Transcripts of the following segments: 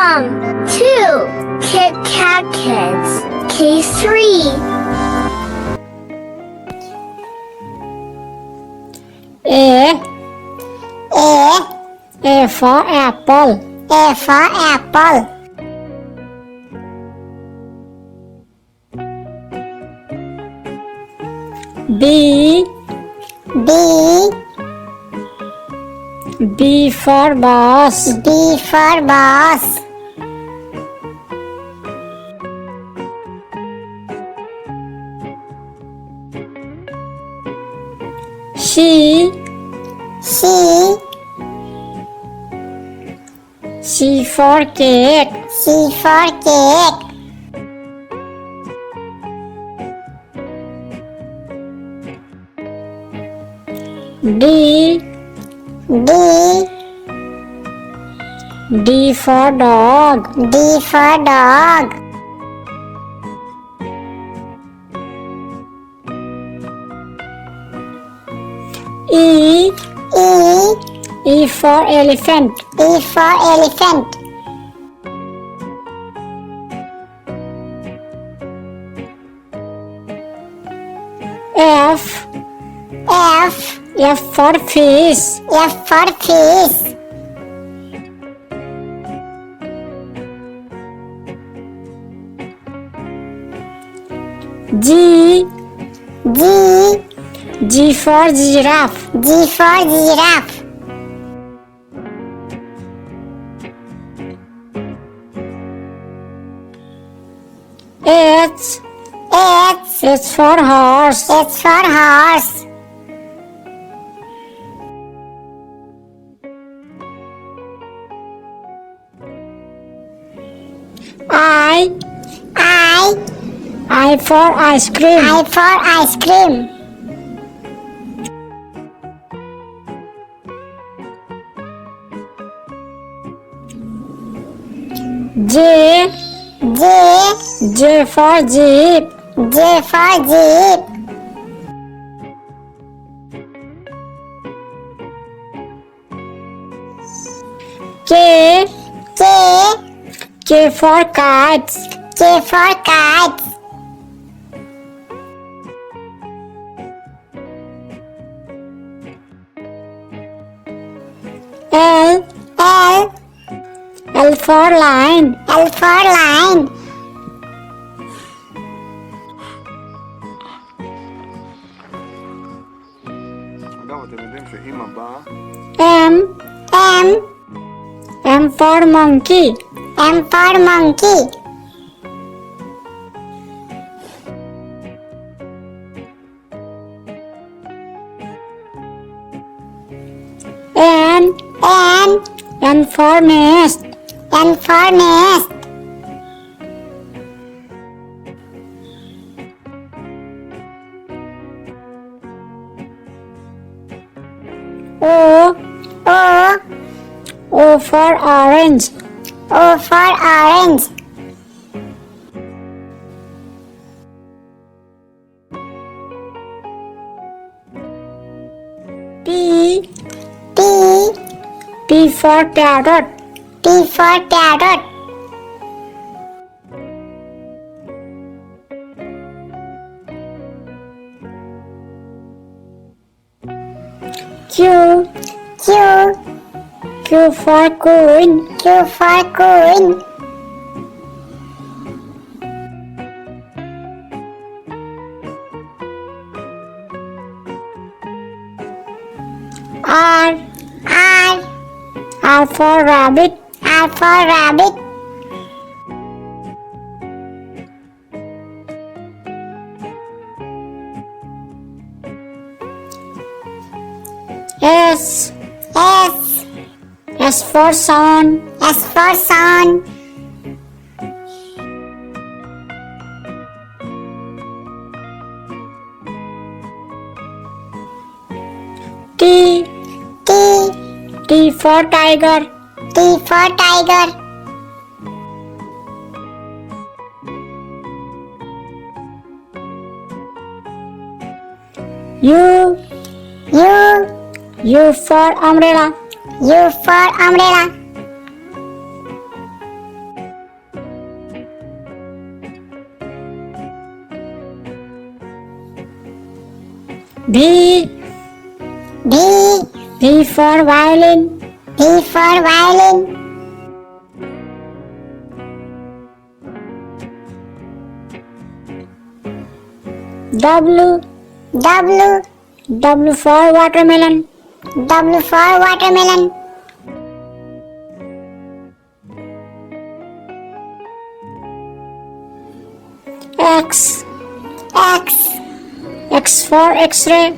2. Kit Kat Kids. Case 3. A for apple. A for apple. B for bus. B for bus. C for cake. C for cake. D for dog. D for dog. E for elephant. E for elephant. F for fish. F for fish. G for giraffe. G for giraffe. H for horse. H for horse. I for ice cream. I for ice cream. J for jeep. J for jeep. K for kites. K for kites. L for lion. L for lion. אגב, אתם יודעים שאמא באה? M for monkey. M for monkey. N for nest. N for nest. O for orange. O for orange. P for parrot. P for parrot. Q for queen. Q for queen. R for rabbit. R for rabbit. S for sun. S for sun. T for tiger. T for tiger. U for umbrella. U for umbrella. V. V. V for violin. V for violin. W. W. W for watermelon. W for watermelon. X. X. X for X-ray.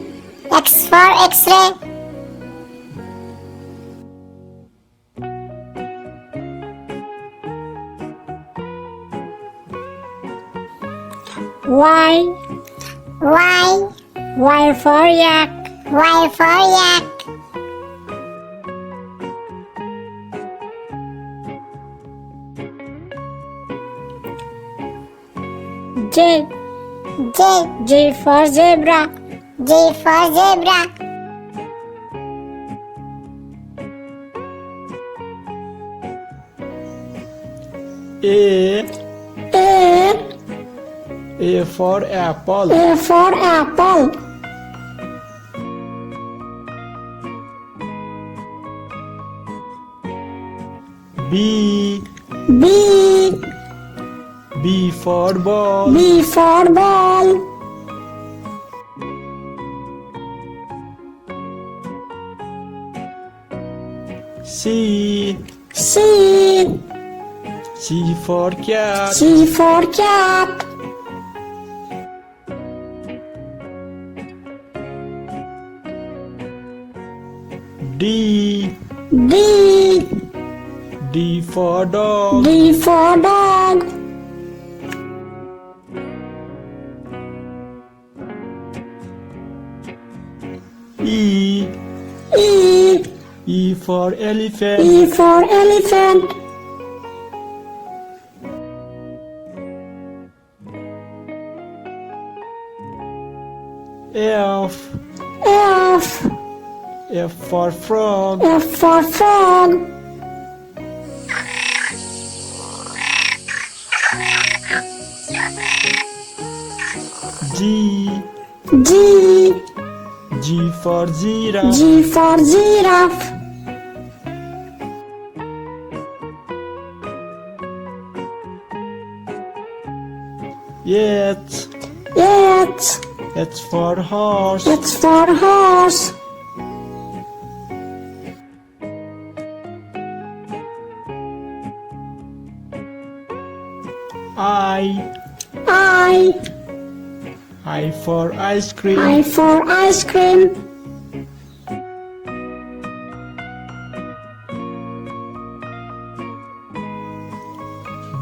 X for X-ray. Y. Y. Y for yak. Y for yak. J. J. J for zebra. J for zebra. A. A. A for apple. A for apple. B. B. B for ball. B for ball. C. C. C for cat. C for cat. D. D. D for dog. D for dog. E. E. E for elephant. E for elephant. F. F. F for frog. F for frog. G. G. G for giraffe. G for giraffe. H. H. H for horse. H for horse. I. I. I for ice cream. I for ice cream.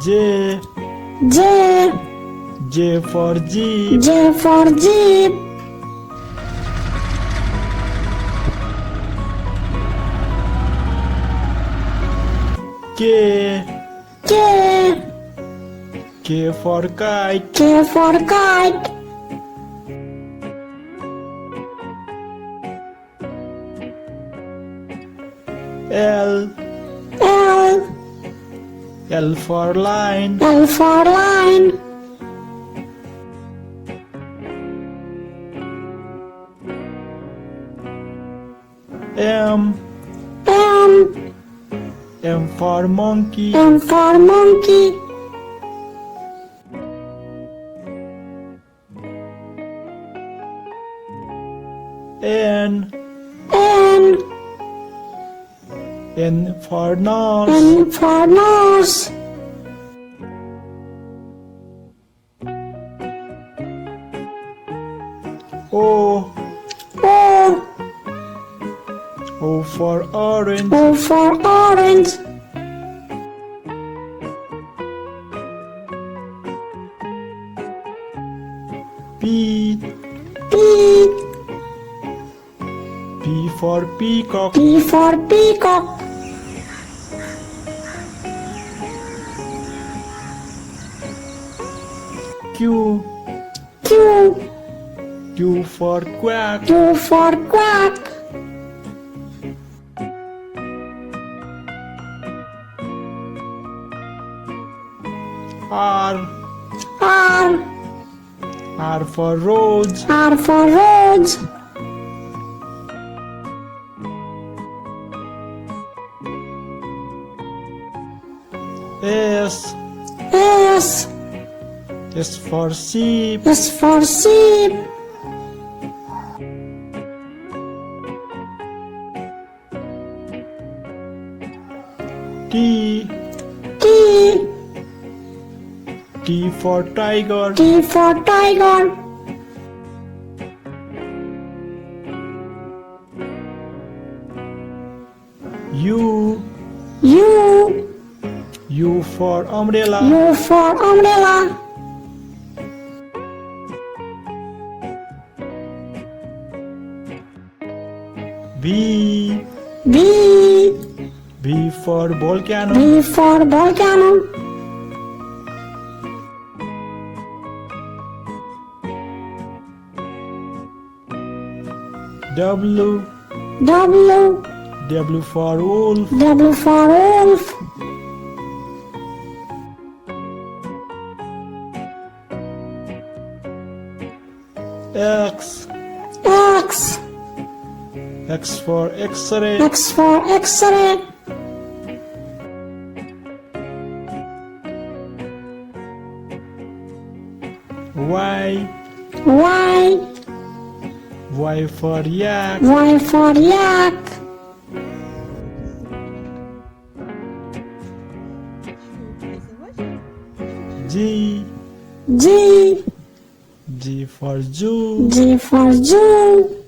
J. J. J for jeep. J for jeep. K. K. K for kite. K for kite. L. L. L for line. L for line. M. M. M for monkey. M for monkey. N. N. N for nose. N for nose. O. O. O for orange. O for orange. P. P. P for peacock. P for peacock. Q. Q. Q for quack. Q for quack. R. R. R for rose. R for rose. S. S. S for sheep. S for sheep. T. T. T for tiger. T for tiger. U. U. U for umbrella. U for umbrella. V. V. V for volcano. V for volcano. W. W. W for wolf. W for wolf. X. X. X for X-ray. X for X-ray. Y. Y. Y for yak. Y for yak. G. G. G for zoo. G for zoo.